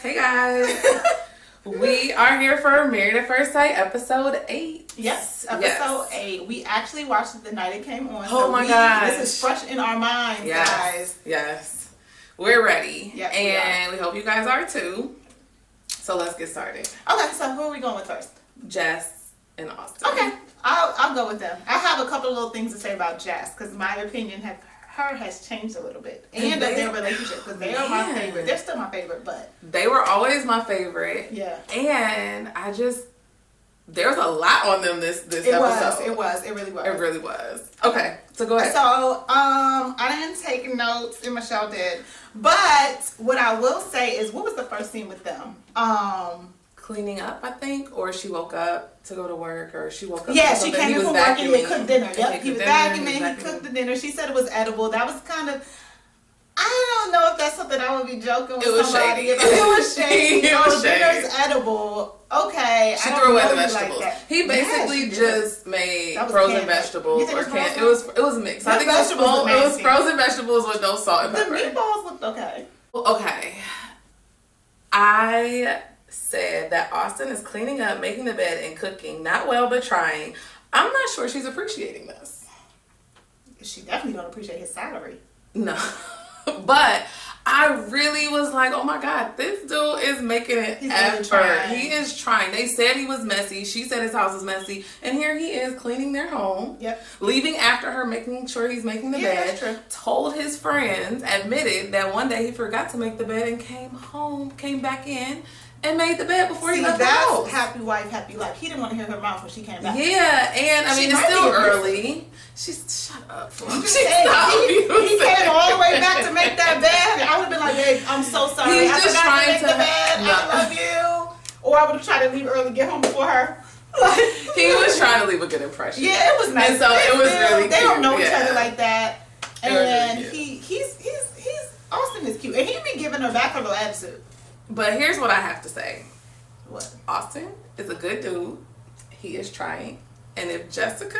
Hey guys. We are here for Married at First Sight, episode 8. Yes, episode 8. We actually watched it the night it came on. Oh my gosh. This is fresh in our minds, guys. Yes. We're ready. Yes, and we hope you guys are too. So let's get started. Okay, so who are we going with first? Jess and Austin. Okay, I'll go with them. I have a couple of little things to say about Jess because my opinion has changed a little bit. And of their relationship because they are my favorite. They're still my favorite, but they were always my favorite. Yeah. And there's a lot on them this episode. It really was. Okay, so go ahead. So, I didn't take notes and Michelle did. But what I will say is, what was the first scene with them? Cleaning up, I think, or she woke up to go to work, or she woke up. Yeah, she came in from work and he cooked dinner. Yep, he was vacuuming, he cooked the dinner. She said it was edible. That was kind of, I don't know if that's something I would be joking with somebody about. It was shady. Dinner's edible. Okay. She threw away the vegetables. Like he basically just made frozen vegetables or canned. It was mixed. I think it was frozen vegetables with no salt and pepper. The meatballs looked okay. Okay. I said that Austin is cleaning up, making the bed, and cooking. Not well, but trying. I'm not sure she's appreciating this. She definitely don't appreciate his salary. No. But I really was like, oh my God, this dude is making an effort. He is trying. They said he was messy. She said his house was messy. And here he is cleaning their home. Yep. Leaving after her, making sure he's making the bed. That's true. Told his friends, admitted that one day he forgot to make the bed and came back in and made the bed before he left the house. Happy wife, happy life. He didn't want to hear her mouth when she came back. Yeah, and I mean, it's still early. Shut up. He came all the way back to make that bed. I would have been like, babe, I'm so sorry. He's just trying to make the bed. I love you. Or I would have tried to leave early, get home before her. He was trying to leave a good impression. Yeah, it was nice. And so it was really cute. They don't know each other like that. And he's Austin is cute. And he be giving her back her little attitude. But here's what I have to say. What? Austin is a good dude. He is trying. And if Jessica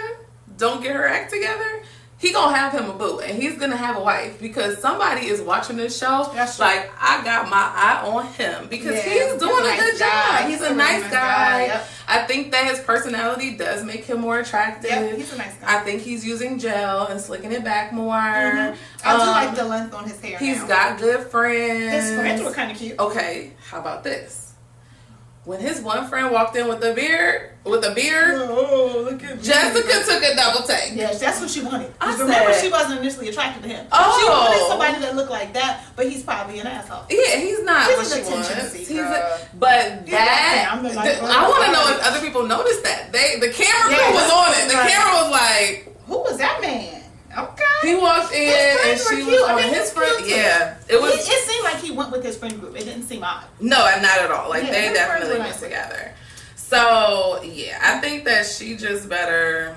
don't get her act together, he gonna have him a boo. And he's gonna have a wife. Because somebody is watching this show. That's like, I got my eye on him. Because he's doing a good job. He's a nice guy. Yep. I think that his personality does make him more attractive. Yep, he's a nice guy. I think he's using gel and slicking it back more. Mm-hmm. I do like the length on his hair. He's got good friends. His friends were kind of cute. Okay, how about this? When his one friend walked in with a beard, oh, look at Jessica took a double take. Yes, that's what she wanted. Remember, she wasn't initially attracted to him. Oh. She wanted somebody that looked like that, but he's probably an asshole. Yeah, he's not what she wants. I want to know if other people noticed that. The camera crew was on it. The camera was like, who was that man? Okay. He walked in and she was on his friend. Yeah, it seemed like he went with his friend group. It didn't seem odd. No, not at all. Like they definitely went together. So yeah, I think that she just better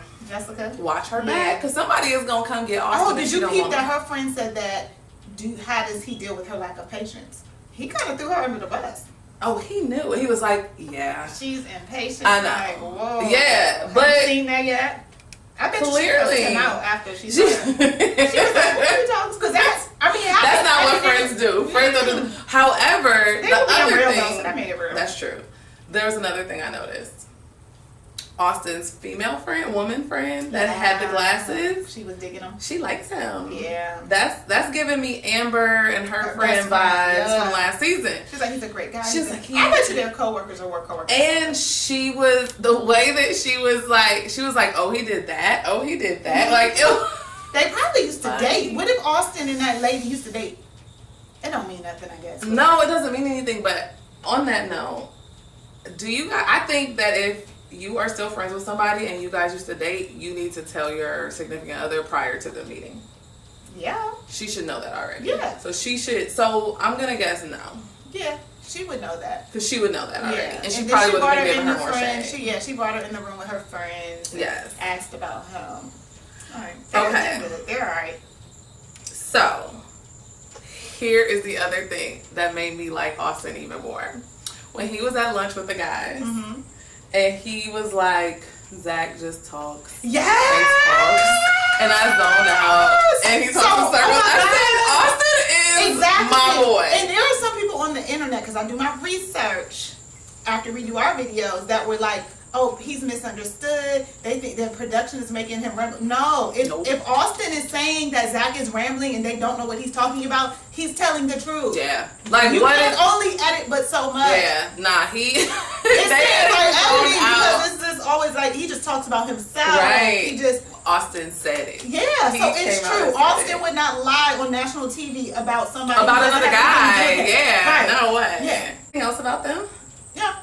watch her back because somebody is gonna come get Austin. Oh, did you peep that her friend said that? How does he deal with her lack of patience? He kind of threw her under the bus. Oh, he knew. He was like, yeah, she's impatient. I know. Like, whoa. Yeah, but have you seen that yet? I bet clearly she came out after she was like, what are you talking? Because that's not what friends do. Friends don't do. However, the other thing, that made it real. That's true. There was another thing I noticed. Austin's woman friend that had the glasses. She was digging him. She likes him. Yeah. That's giving me Amber and her friend vibes from last season. She's like, he's a great guy. She's like, I bet you they're coworkers or work coworkers. And she was, the way that she was like, oh, he did that. Oh, he did that. Like, they probably used to date. What if Austin and that lady used to date? It don't mean nothing, I guess. No, it doesn't mean anything. But on that note, I think that if you are still friends with somebody and you guys used to date, you need to tell your significant other prior to the meeting. Yeah. She should know that already. Yeah. So so I'm going to guess no. Yeah, she would know that. Because she would know that already. Yeah. And she probably would have been giving her more shade. She brought her in the room with her friends. Yes. Asked about him. Alright. Okay. They're alright. So, here is the other thing that made me like Austin even more. When he was at lunch with the guys, and he was like, Zach just talks. Yes! And I zoned out. And he talks in circles. I said, Austin is is my boy. And there are some people on the internet, because I do my research after we do our videos, that were like, oh, he's misunderstood. They think that production is making him ramble. No, if Austin is saying that Zach is rambling and they don't know what he's talking about, he's telling the truth. Yeah, like you can only edit but so much. Yeah, nah, he. It's like editing because it's just always like he just talks about himself. Right. He just. Austin said it. Yeah, so it's true. Austin would not lie on national TV about somebody. About another guy. Yeah, right. No way. Yeah. Anything else about them? Yeah.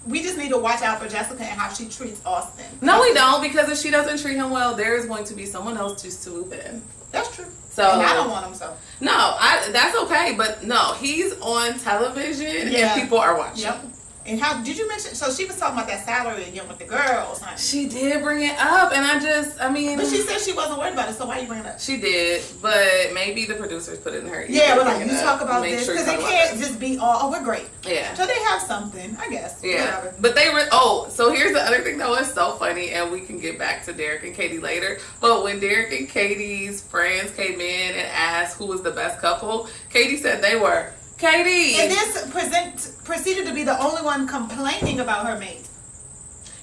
We just need to watch out for Jessica and how she treats Austin. No, we don't, because if she doesn't treat him well, there is going to be someone else to swoop in. That's true. So, and I don't want him so. No, that's okay, but no, he's on television and people are watching. Yep. And how did you mention? So she was talking about that salary again with the girls. Honey. She did bring it up, and I mean. But she said she wasn't worried about it. So why you bring it up? She did, but maybe the producers put it in her ear. Yeah, but like you talk about this because it can't just be all. Oh, we're great. Yeah. So they have something, I guess. Yeah. Whatever. But so here's the other thing that was so funny, and we can get back to Derek and Katie later. But when Derek and Katie's friends came in and asked who was the best couple, Katie said they were. Katie! And this proceeded to be the only one complaining about her mate.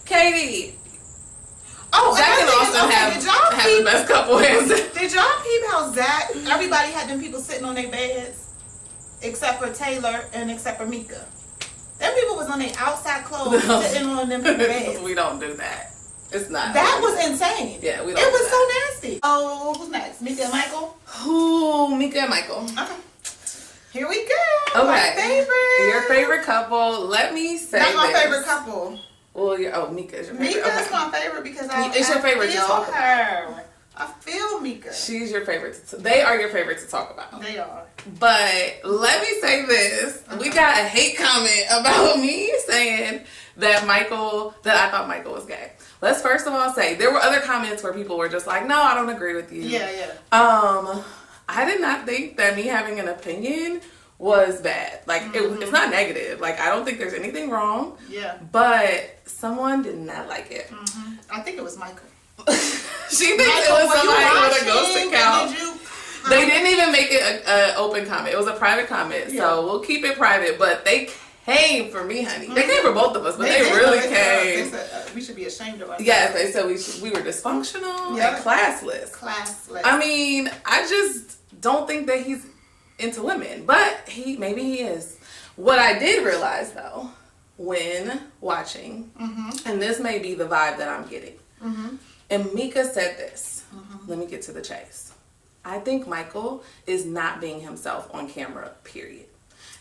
Katie! Oh, Zach and Austin have the best couple answer. Did y'all peep how Zach, everybody had them people sitting on their beds, except for Taylor and except for Mika. Them people was on their outside clothes sitting on them people's beds. We don't do that. It's not. That was insane. Yeah, we don't. It was so nasty. Oh, who's next? Mika and Michael? Mika and Michael. Okay. Here we go. Okay. My favorite. Your favorite couple. Let me say Not my favorite couple. Well, Mika is your favorite. Mika is my favorite because it's your favorite feel to talk her. about. I feel Mika. She's your favorite. They are your favorite to talk about. They are. But let me say this. We got a hate comment about me saying that I thought Michael was gay. Let's first of all say there were other comments where people were just like, no, I don't agree with you. Yeah. I did not think that me having an opinion was bad. Like, it's not negative. Like, I don't think there's anything wrong. Yeah. But someone did not like it. Mm-hmm. I think it was Michael. She thinks it was somebody with a ghost account. They didn't even make it an open comment. It was a private comment. Yeah. So we'll keep it private. But they came for me, honey. They came for both of us, but they really came. They said, we should be ashamed of ourselves. Yes, they said we were dysfunctional and classless. I mean, I just don't think that he's into women, but maybe he is. What I did realize though, when watching, and this may be the vibe that I'm getting, and Mika said this, let me get to the chase. I think Michael is not being himself on camera, period.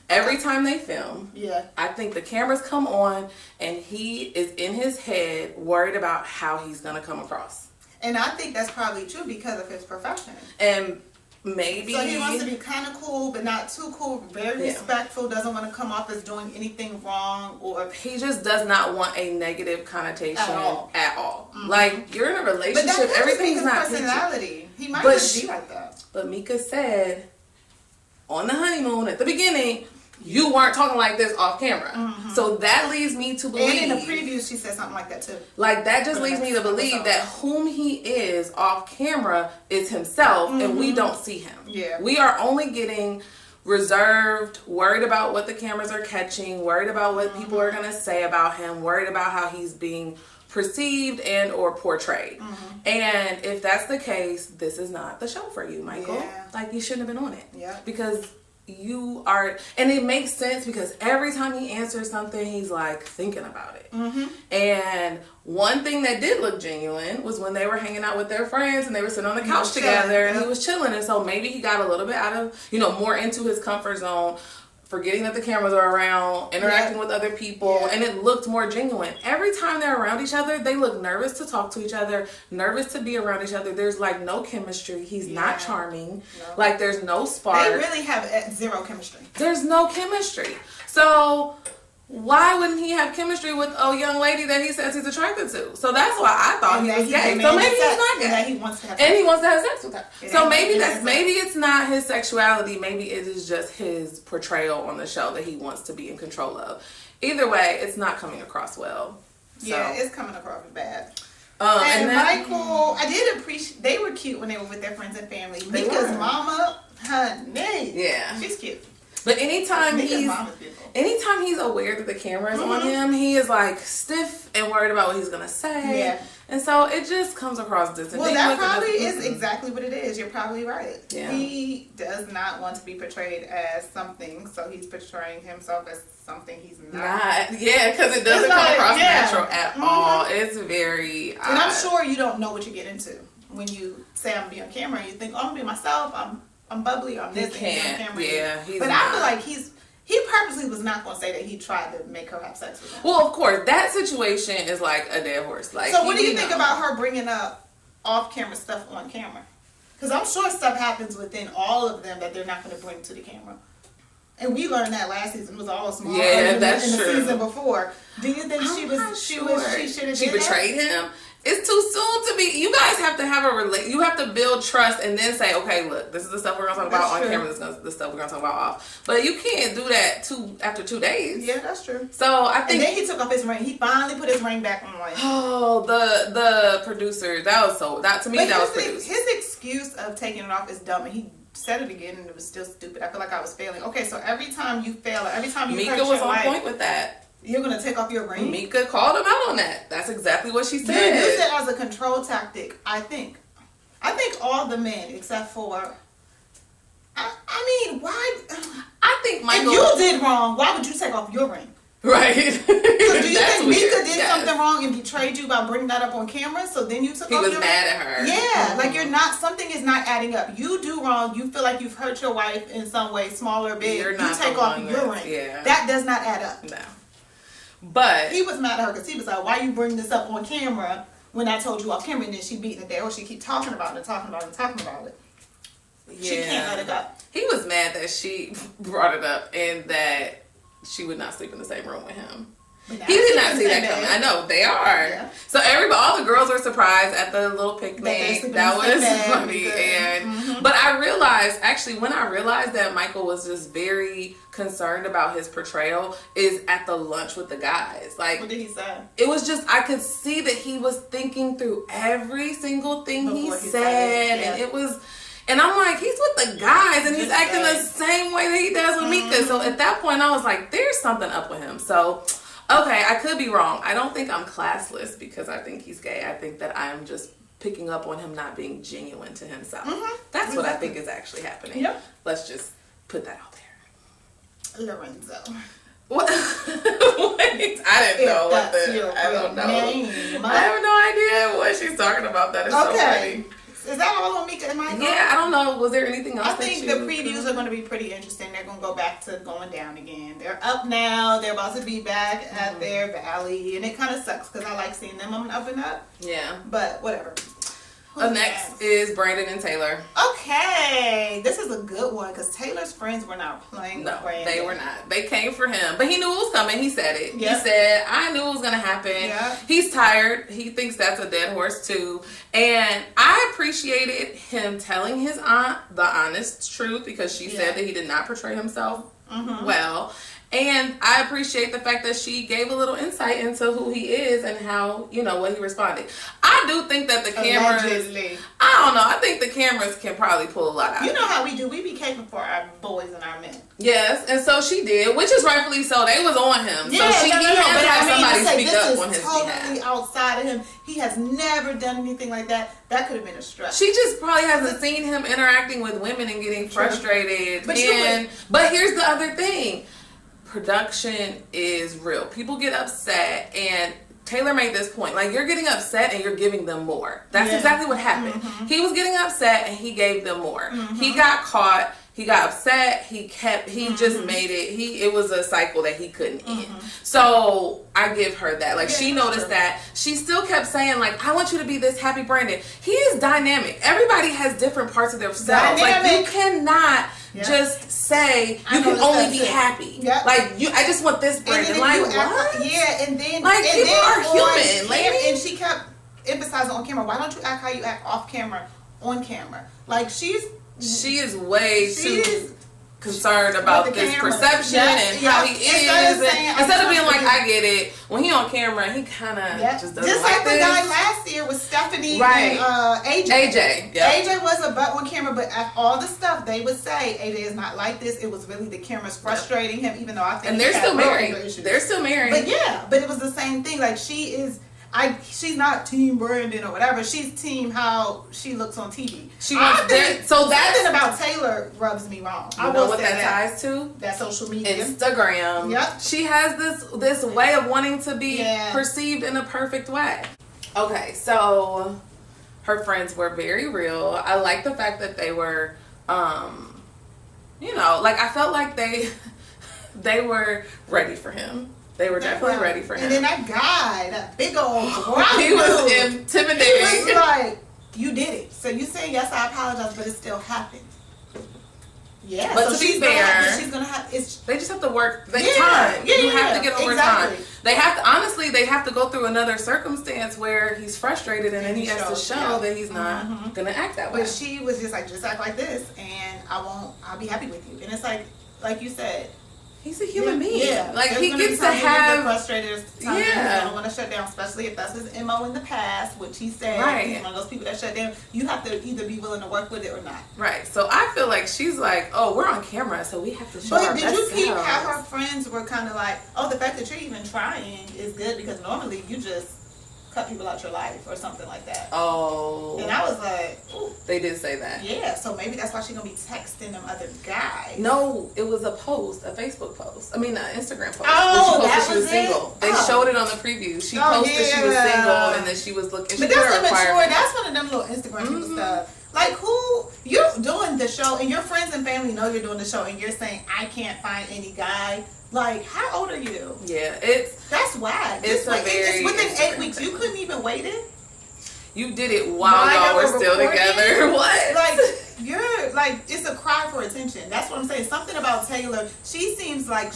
Every time they film, I think the cameras come on and he is in his head worried about how he's going to come across. And I think that's probably true because of his profession. And maybe... So he wants to be kind of cool, but not too cool, very respectful, doesn't want to come off as doing anything wrong, or... He just does not want a negative connotation at all. Like, you're in a relationship, everything's not personality. He might just be like that. But Mika said, on the honeymoon, at the beginning... You weren't talking like this off camera. So that leads me to believe... And in the previews, she said something like that too. Like, that just leads me to believe that whom he is off camera is himself, and we don't see him. Yeah. We are only getting reserved, worried about what the cameras are catching, worried about what people are going to say about him, worried about how he's being perceived and or portrayed. And if that's the case, this is not the show for you, Michael. Yeah. Like, you shouldn't have been on it. Yeah. Because... you are, and it makes sense because every time he answers something, he's like thinking about it. And one thing that did look genuine was when they were hanging out with their friends and they were sitting on the couch together and he was chilling. And so maybe he got a little bit out of, more into his comfort zone, forgetting that the cameras are around, interacting with other people, and it looked more genuine. Every time they're around each other, they look nervous to talk to each other, nervous to be around each other. There's like no chemistry. He's not charming. No. Like there's no spark. They really have zero chemistry. There's no chemistry. So why wouldn't he have chemistry with a young lady that he says he's attracted to? So that's why I thought he was gay. So maybe he's not gay. And he wants to have sex with her. So maybe it's not his sexuality. Maybe it is just his portrayal on the show that he wants to be in control of. Either way, it's not coming across well. So. Yeah, it's coming across bad. And Michael, I did appreciate, they were cute when they were with their friends and family. Mika's mama Honey. Yeah. She's cute. But anytime he's aware that the camera is on him, he is like stiff and worried about what he's gonna say. Yeah. And so it just comes across distant. Well, that probably is exactly what it is. You're probably right. Yeah. He does not want to be portrayed as something, so he's portraying himself as something he's not. Yeah, because it doesn't come across natural at all. It's very odd. And I'm sure you don't know what you get into when you say I'm gonna be on camera and you think, oh, I'm gonna be myself, I'm bubbly, I'm this, and on camera. Yeah, but I feel like he purposely was not going to say that he tried to make her have sex with him. Well, of course, that situation is like a dead horse. Like, so what do you think about her bringing up off-camera stuff on camera? Because I'm sure stuff happens within all of them that they're not going to bring to the camera. And we learned that last season was all small. Yeah, that's in the true. Season before. Do you think she betrayed him? It's too soon to be. You guys have to have you have to build trust and then say, okay, look, this is the stuff we're gonna talk about on camera. This is the stuff we're gonna talk about off. But you can't do that after 2 days. Yeah, that's true. So I think. And then he took off his ring. He finally put his ring back on. Oh, the producer. That to me that was produced. His excuse of taking it off is dumb, and he said it again, and it was still stupid. I feel like I was failing. Okay, so every time you fail, every time you Mika was on point with that. You're going to take off your ring? Mika called him out on that. That's exactly what she said. You use it as a control tactic, I think. I think all the men, except for... I mean, why... I think Michael... If you did wrong, why would you take off your ring? Right. So do you think Mika did something wrong and betrayed you by bringing that up on camera? So then you took off your ring? He was mad at her. Yeah. Like something is not adding up. You do wrong. You feel like you've hurt your wife in some way, small or big. You take off your ring. Yeah. That does not add up. No. But he was mad at her because he was like, why you bring this up on camera when I told you off camera? And then she beating it there. Or she keep talking about it. Yeah. She can't let it go. He was mad that she brought it up and that she would not sleep in the same room with him. He did not see that coming. I know, they are. Yeah. So all the girls were surprised at the little picnic. That was funny. And but I realized, actually, when I realized that Michael was just very concerned about his portrayal is at the lunch with the guys. Like, what did he say? It was just, I could see that he was thinking through every single thing he said. And it was... And I'm like, he's with the guys, and he's acting the same way that he does with Mika. So at that point, I was like, there's something up with him. So, okay, I could be wrong. I don't think I'm classless because I think he's gay. I think that I'm just picking up on him not being genuine to himself. That's what I think is actually happening. Yep. Let's just put that out there. Lorenzo. What? Wait, I didn't know what I don't know. Name. I have no idea what she's talking about. That is so funny. Is that all on Mika and Michael? Yeah, I don't know. Was there anything else? I think the previews are going to be pretty interesting. They're going to go back to going down again. They're up now. They're about to be back at their valley. And it kind of sucks because I like seeing them on up and up. Yeah. But whatever. Up next is Brandon and Taylor. Okay. This is a good one because Taylor's friends were not playing with Brandon. They were not. They came for him. But he knew it was coming. He said it. Yep. He said, I knew it was going to happen. Yep. He's tired. He thinks that's a dead horse too. And I appreciated him telling his aunt the honest truth because she said that he did not portray himself well. And I appreciate the fact that she gave a little insight into who he is and how, what he responded. I do think that the cameras... Allegedly. I don't know. I think the cameras can probably pull a lot out. You know how we do. We be caping for our boys and our men. Yes, and so she did, which is rightfully so. They was on him. Yeah, so he had to have somebody speak up on his behalf. This is totally outside of him. He has never done anything like that. That could have been a stretch. She just probably hasn't seen him interacting with women and getting frustrated. But here's the other thing. Production is real. People get upset, and Taylor made this point. Like, you're getting upset and you're giving them more. That's exactly what happened. He was getting upset and he gave them more. He got caught. He got upset. He just made it. It was a cycle that he couldn't end. So I give her that. Like, she noticed that. She still kept saying, like, I want you to be this happy Brandon. He is dynamic. Everybody has different parts of themselves. Like, you cannot just say you can only be happy. Like, I just want this Brandon. Like, what? And then like, people are human. And she kept emphasizing on camera. Why don't you act how you act off camera on camera? Like, she is way too concerned about this perception and how he is. Instead of being like, I get it. When he on camera, he kind of just doesn't just like the guy last year with Stephanie and AJ. AJ was a butt on camera, but all the stuff they would say, AJ is not like this. It was really the camera's frustrating him, even though I think they're still married. They're still married. But it was the same thing. Like she's not team Brandon or whatever. She's team how she looks on TV. So that's something about Taylor rubs me wrong. You know what that ties to? That social media, Instagram. Yep. She has this way of wanting to be perceived in a perfect way. Okay, so her friends were very real. I like the fact that they were, like I felt like they were ready for him. They were definitely ready for him. And then that guy, that big old he was intimidating. He was like, you did it. So you say, yes, I apologize, but it still happened. Yeah. But to be fair, she's going to have, they just have to work time. You have to get over time. They have to go through another circumstance where he's frustrated and then he has to show that he's not going to act that way. But she was just like, just act like this and I'll be happy with you. And it's like you said, he's a human being. Yeah. Like he gets to have frustrated. He's gonna want to shut down, especially if that's his MO in the past, which he said he's one of those people that shut down. You have to either be willing to work with it or not. Right. So I feel like she's like, oh, we're on camera, so we have to show our best selves. But did you peep how her friends were kind of like, oh, the fact that you're even trying is good because normally you just cut people out your life or something like that. Oh. And I was like, ooh. They did say that. Yeah, so maybe that's why she's going to be texting them other guys. No, it was a Facebook post. I mean, an Instagram post. Oh, she was single. They showed it on the preview. She posted she was single and then she was looking. But that's immature. That's one of them little Instagram people stuff. Like, who, you're doing the show and your friends and family know you're doing the show and you're saying, I can't find any guy. Like, how old are you? Yeah, that's whack. It's within 8 weeks. You couldn't even wait it. You did it while y'all were still together. What? Like you're like it's a cry for attention. That's what I'm saying. Something about Taylor. She seems like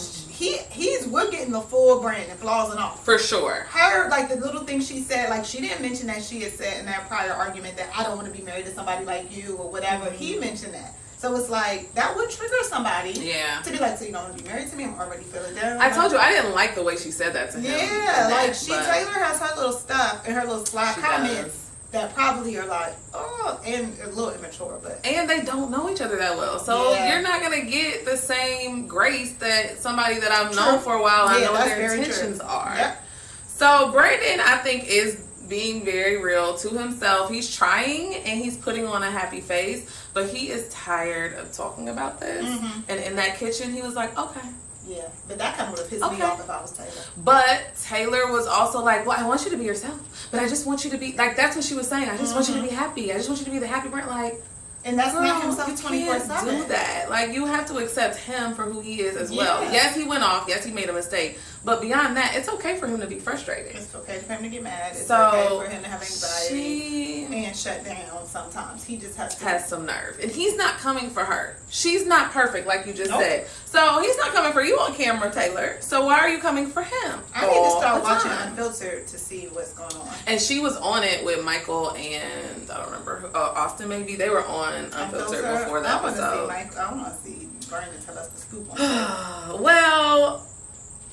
we're getting the full brand and flaws and all. For sure. Her like the little thing she said. Like she didn't mention that she had said in that prior argument that I don't want to be married to somebody like you or whatever. Mm-hmm. He mentioned that. So it's like, that would trigger somebody to be like, so you don't want to be married to me? I'm already feeling down. I told you, I didn't like the way she said that to him. Yeah, like Taylor has her little stuff and her little sly comments that probably are like, oh, and a little immature. And they don't know each other that well. So you're not going to get the same grace that somebody that I've known for a while, I know what their intentions are. Yep. So Brandon, I think, is being very real to himself. He's trying and he's putting on a happy face, but he is tired of talking about this. Mm-hmm. And in that kitchen, he was like, okay. Yeah, but that kind of would have pissed me off if I was Taylor. But Taylor was also like, well, I want you to be yourself, but I just want you to be, like, that's what she was saying. I just want you to be happy. I just want you to be the happy Brent. Like, and that's not himself 24/7. You can't do that. Like, you have to accept him for who he is as well. Yes, he went off. Yes, he made a mistake. But beyond that, it's okay for him to be frustrated. It's okay for him to get mad. It's okay for him to have anxiety and shut down sometimes. He just has some nerve. And he's not coming for her. She's not perfect, like you just said. So he's not coming for you on camera, Taylor. So why are you coming for him? I need to start watching Unfiltered to see what's going on. And she was on it with Michael and, I don't remember, Austin maybe. They were on Unfiltered before that episode. I want to see Brandon tell us the scoop on that. Well,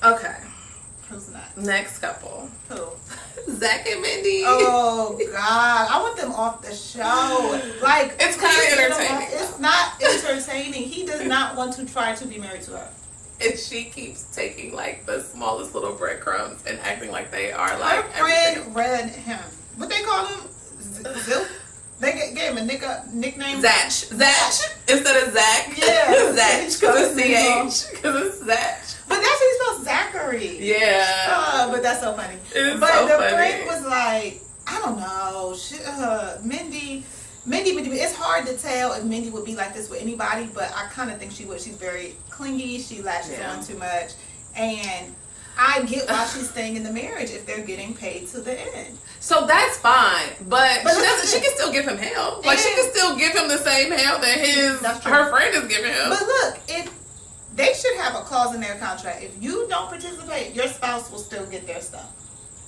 okay. Who's next? Next couple. Who? Zach and Mindy. Oh God, I want them off the show. Like, it's kind of entertaining. It's not entertaining. He does not want to try to be married to her. And she keeps taking like the smallest little breadcrumbs and acting like they are like her friend read him. What they call him? Zilk? They gave him a nickname. Zach instead of Zach. Yeah, Zach because it's CH. Because it's Zach. But that's how you spell Zachary. Yeah. But that's so funny. It's but so the funny. friend was like, I don't know. Mindy, it's hard to tell if Mindy would be like this with anybody, but I kind of think she would. She's very clingy. She latches on too much. And I get why she's staying in the marriage if they're getting paid to the end. So that's fine, but she can still give him hell. Like, she can still give him the same hell that her friend is giving him. But look, if they should have a clause in their contract. If you don't participate, your spouse will still get their stuff.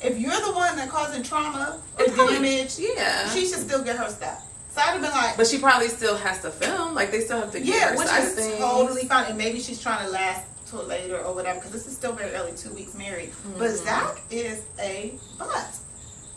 If you're the one that causing trauma or damage, she should still get her stuff. So I'd have been like... But she probably still has to film. Like, they still have to get her which side is things. Totally fine. And maybe she's trying to last till later or whatever, because this is still very early, 2 weeks married. But Zach is a butt.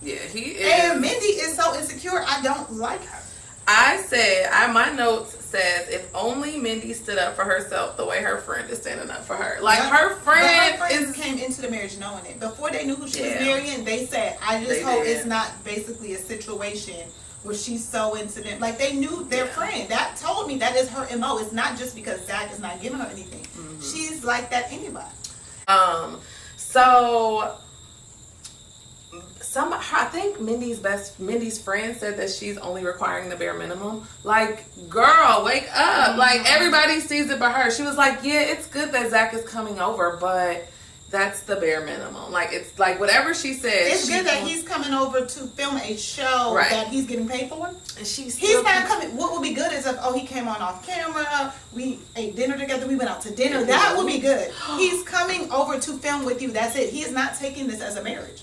Yeah, he is. And Mindy is so insecure, I don't like her. I said, my notes says, if only Mindy stood up for herself the way her friend is standing up for her. Like, her friend came into the marriage knowing it. Before they knew who she was marrying, they said, I just hope it's not basically a situation where she's so into them. Like, they knew their friend. That told me that is her MO. It's not just because Zach is not giving her anything. She's like that anyway. So... I think Mindy's friend said that she's only requiring the bare minimum. Like, girl, wake up. Like, everybody sees it but her. She was like, yeah, it's good that Zach is coming over, but that's the bare minimum. Like, it's like whatever she says. It's good that he's coming over to film a show that he's getting paid for. And he's not coming. What would be good is if, he came on off camera, we ate dinner together, we went out to dinner. That would be good. He's coming over to film with you. That's it. He is not taking this as a marriage.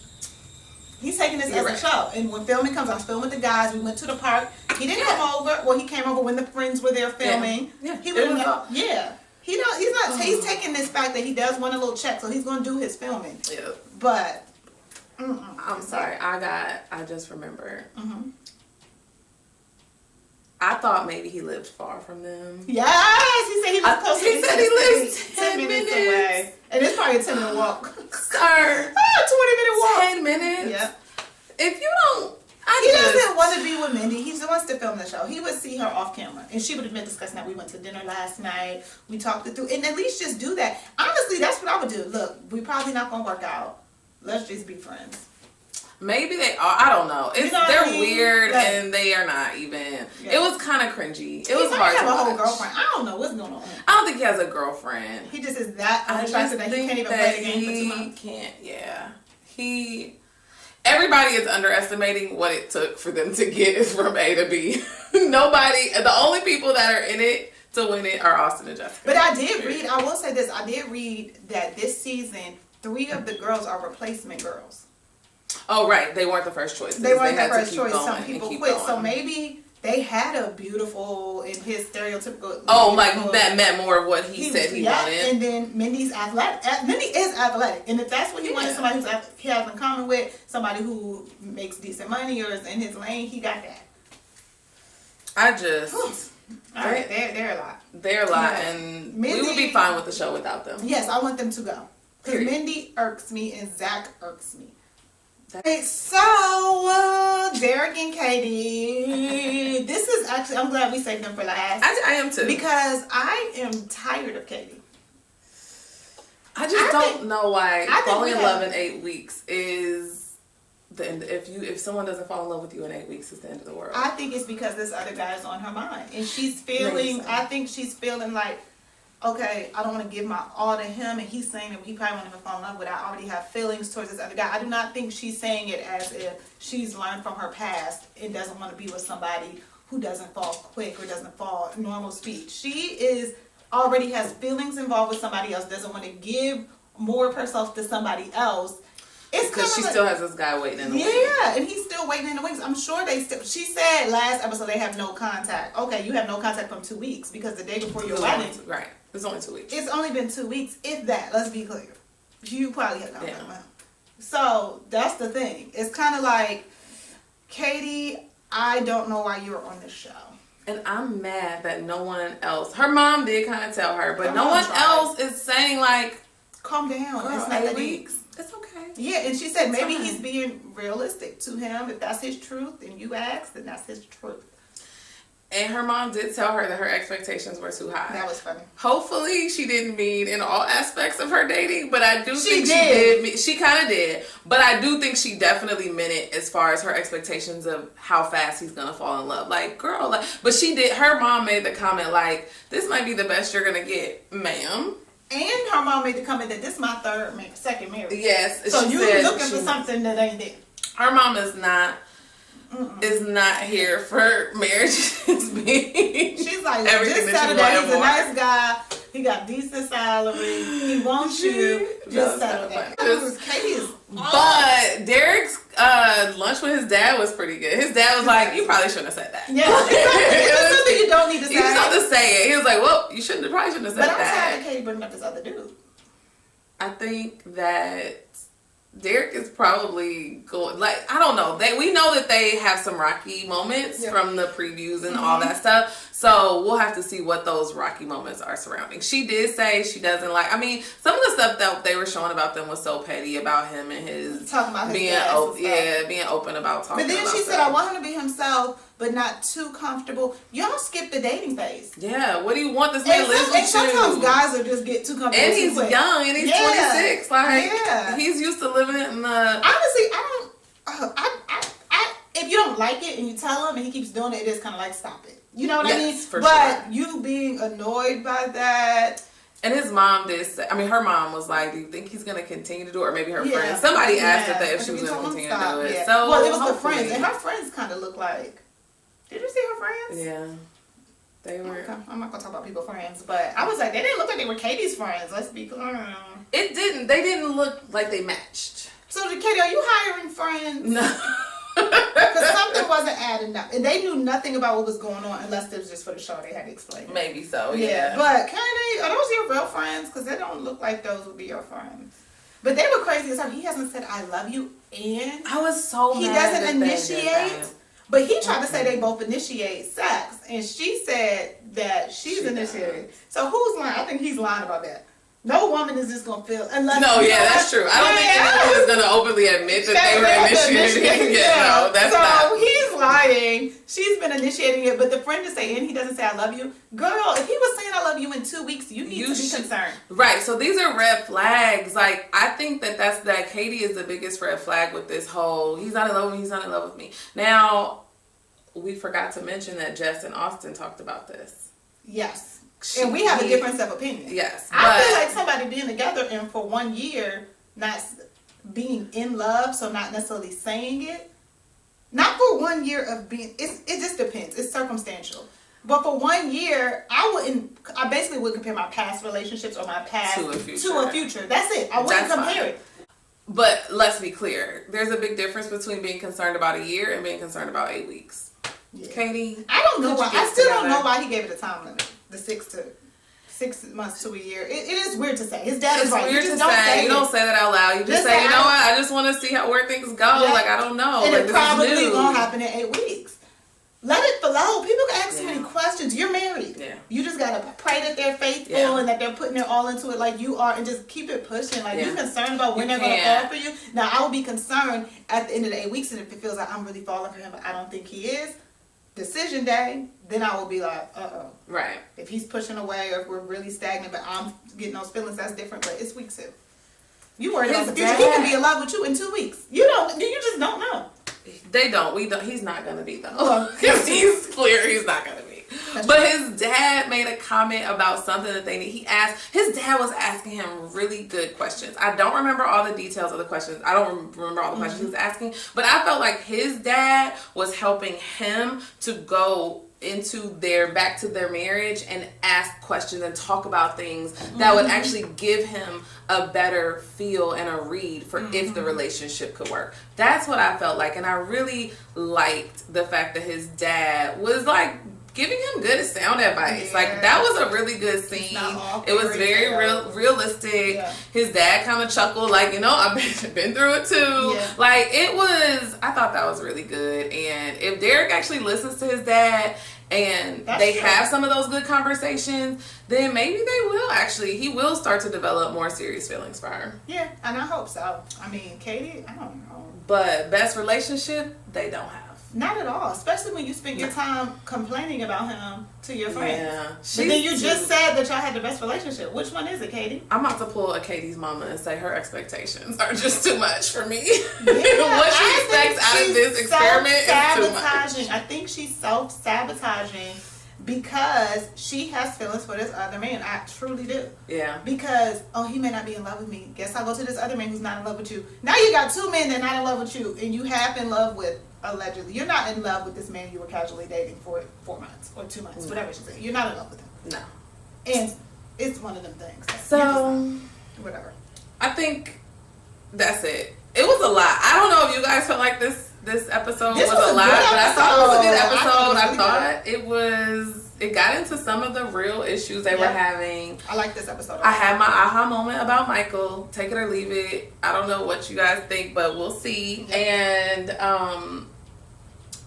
He's taking this as a show. And when filming comes, I was filming with the guys. We went to the park. He didn't come over. Well, he came over when the friends were there filming. Yeah. He wouldn't He's not. He's taking this fact that he does want a little check, so he's going to do his filming. Yeah. But I'm sorry. I just remembered. I thought maybe he lived far from them. Yes, he said he was close. He said he lives 10 minutes away, and it's probably a 10-minute walk. Sir, 20-minute walk. 10 minutes. Yeah. If you don't, he doesn't want to be with Mindy. He wants to film the show. He would see her off camera, and she would have been discussing that. We went to dinner last night. We talked it through, and at least just do that. Honestly, that's what I would do. Look, we probably not gonna work out. Let's just be friends. Maybe they are. I don't know. They're weird, and they are not even. Yeah. It was kind of cringy. It was hard to watch. He might have a whole girlfriend. I don't know what's going on. I don't think he has a girlfriend. He just is that unattractive that he can't even play the game for 2 months. He can't. Yeah. Everybody is underestimating what it took for them to get from A to B. Nobody. The only people that are in it to win it are Austin and Jessica. But I did read. I will say this. I did read that this season 3 of the girls are replacement girls. Oh, right. They weren't the first choice. They weren't the first choice. Some people quit. So maybe they had a beautiful, in his stereotypical... that meant more of what he said he wanted. And then Mindy's athletic. Mindy is athletic. And if that's what he wanted, somebody he has in common with, somebody who makes decent money or is in his lane, he got that. All right, they're a lot. They're a lot, and Mindy, we would be fine with the show without them. Yes, I want them to go. Because Mindy irks me and Zach irks me. Okay, so Derek and Katie. This is actually, I'm glad we saved them for last. I am too. Because I am tired of Katie. I don't know why falling in love in 8 weeks is the end. If someone doesn't fall in love with you in 8 weeks, it's the end of the world. I think it's because this other guy is on her mind. And she's feeling, I think she's feeling like, okay, I don't want to give my all to him, and he's saying that he probably won't even fall in love with. I already have feelings towards this other guy. I do not think she's saying it as if she's learned from her past and doesn't want to be with somebody who doesn't fall quick or doesn't fall normal speed. She already has feelings involved with somebody else, doesn't want to give more of herself to somebody else. It's because she still has this guy waiting in the wings. Yeah, and he's still waiting in the wings. I'm sure she said last episode they have no contact. Okay, you have no contact from 2 weeks because the day before your wedding. Right. It's only 2 weeks. It's only been 2 weeks, if that. Let's be clear. You probably have contact with him. So that's the thing. It's kind of like, Katie, I don't know why you're on this show. And I'm mad that no one else. Her mom did kind of tell her, but no one else is saying like, calm down. Girl, it's not 8 weeks. It's okay. Yeah, and she said maybe he's being realistic to him. If that's his truth, and you ask, then that's his truth. And her mom did tell her that her expectations were too high. That was funny. Hopefully, she didn't mean in all aspects of her dating, but I do think she did. She kind of did. But I do think she definitely meant it as far as her expectations of how fast he's going to fall in love. Like, girl, but she did. Her mom made the comment, like, this might be the best you're going to get, ma'am. And her mom made the comment that this is my second marriage. Yes. So you're looking for something that ain't there. Her mom is not here for marriage. She's like, just settle down. He's a nice guy. He got decent salary. He wants you. Just settle down. Katie is But Derek's lunch with his dad was pretty good. His dad was like, you probably shouldn't have said that. Yeah, it's something you don't need to say. You just have to say it. He was like, well, you probably shouldn't have said that. But I'm tired of Katie bringing up this other dude. I think that Derek is probably going, like, I don't know. We know that they have some rocky moments from the previews and all that stuff. So we'll have to see what those rocky moments are surrounding. She did say she doesn't like, I mean, some of the stuff that they were showing about them was so petty about him and his talking about his being open about talking about. But then she said, I want him to be himself, but not too comfortable. Y'all skip the dating phase. Yeah, what do you want this man live with you? Sometimes guys will just get too comfortable. And he's young, and he's 26. Like, he's used to living in the... Honestly, if you don't like it and you tell him and he keeps doing it, it is kind of like, stop it. You know what I mean? But you being annoyed by that... And his mom did say, I mean, her mom was like, do you think he's going to continue to do it? Or maybe her friends. Somebody asked her that if she was going to continue to do it. So, well, it was the friends. And her friends kind of look like... Did you see her friends? Yeah. They were... Okay. I'm not going to talk about people's friends, but I was like, they didn't look like they were Katie's friends. Let's be clear. It didn't. They didn't look like they matched. So, Katie, are you hiring friends? No. Because something wasn't adding up. And they knew nothing about what was going on unless it was just for the show. They had to explain it. Maybe so, yeah. But, Katie, are those your real friends? Because they don't look like those would be your friends. But they were crazy as hell. He hasn't said, I love you, and... I was so mad. He doesn't initiate... But he tried to say they both initiate sex, and she said that she's initiated. So who's lying? I think he's lying about that. No woman is just gonna feel unless. No, yeah, that's true. I don't think anyone is gonna openly admit that they were initiating. Yeah, no, that's not. So he's lying. She's been initiating it, but the friend is saying he doesn't say I love you. Girl, if he was saying I love you in 2 weeks, you need to be concerned. Right. So these are red flags. Like, I think that Katie is the biggest red flag with this whole he's not in love with me. He's not in love with me. Now, we forgot to mention that Jess and Austin talked about this. Yes. And we have a difference of opinion. Yes. I feel like somebody being together and for 1 year not being in love, so not necessarily saying it. Not for 1 year of being, it just depends. It's circumstantial. But for 1 year, I basically would compare my past relationships or my past to a future. That's it. I wouldn't compare it. But let's be clear. There's a big difference between being concerned about a year and being concerned about 8 weeks. Yeah. Katie? I don't know why. I still don't know why he gave it a time limit. The 6 months to a year. It is weird to say. His dad is right. Weird to say. You don't say that out loud. You just say, you know what? I just want to see where things go. Yeah. Like, I don't know. And like, it probably won't happen in 8 weeks. Let it flow. People can ask so many questions. You're married. Yeah. You just got to pray that they're faithful and that they're putting their all into it like you are and just keep it pushing. Like, you're concerned about when they're going to fall for you. Now, I would be concerned at the end of the 8 weeks, and if it feels like I'm really falling for him, but I don't think he is, decision day, then I will be like, Right. If he's pushing away or if we're really stagnant, but I'm getting those feelings, that's different. But it's week 2. You worried about the future. He can be in love with you in 2 weeks. You just don't know. They don't. We don't. He's not gonna be though. Because he's clear he's not gonna be. But his dad made a comment about something that they need. His dad was asking him really good questions. I don't remember all the details of the questions. I don't remember all the questions he was asking. But I felt like his dad was helping him to go back to their marriage and ask questions and talk about things that would actually give him a better feel and a read for if the relationship could work. That's what I felt like, and I really liked the fact that his dad was like giving him good sound advice. Like, that was a really good scene. It was very realistic. Yeah. His dad kind of chuckled like, I've been through it too. Yeah. Like, I thought that was really good. And if Derek actually listens to his dad and they have some of those good conversations, then maybe he will start to develop more serious feelings for her. Yeah, and I hope so. I mean, Katie, I don't know. But best relationship, they don't have. Not at all, especially when you spend your time complaining about him to your friends. Yeah. But then you just said that y'all had the best relationship. Which one is it, Katie? I'm about to pull a Katie's mama and say her expectations are just too much for me. Yeah, what she expects out of this experiment is too much. I think she's self-sabotaging because she has feelings for this other man. I truly do. Yeah. Because, he may not be in love with me. Guess I'll go to this other man who's not in love with you. Now you got 2 men that are not in love with you, and you have in love with, allegedly. You're not in love with this man you were casually dating for 4 months or 2 months, whatever she said. You're not in love with him. No. And it's one of them things. So, whatever. I think that's it. It was a lot. I don't know if you guys felt like this this episode was a lot, but I thought it was a good episode. I thought it got into some of the real issues they were having. I like this episode. I had my aha moment about Michael. Take it or leave it. I don't know what you guys think, but we'll see. And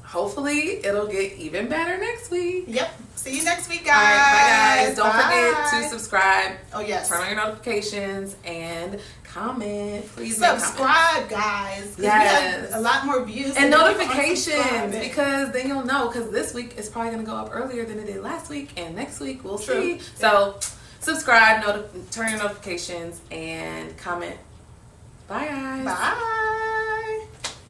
hopefully it'll get even better next week. Yep. See you next week, guys. All right, bye, guys. Don't forget to subscribe. Oh, yes. Turn on your notifications and comment. Please subscribe, guys. Yes. We have a lot more views and notifications, because then you'll know. Because this week is probably going to go up earlier than it did last week, and next week we'll see. So subscribe, turn your notifications, and comment. Bye, guys. Bye.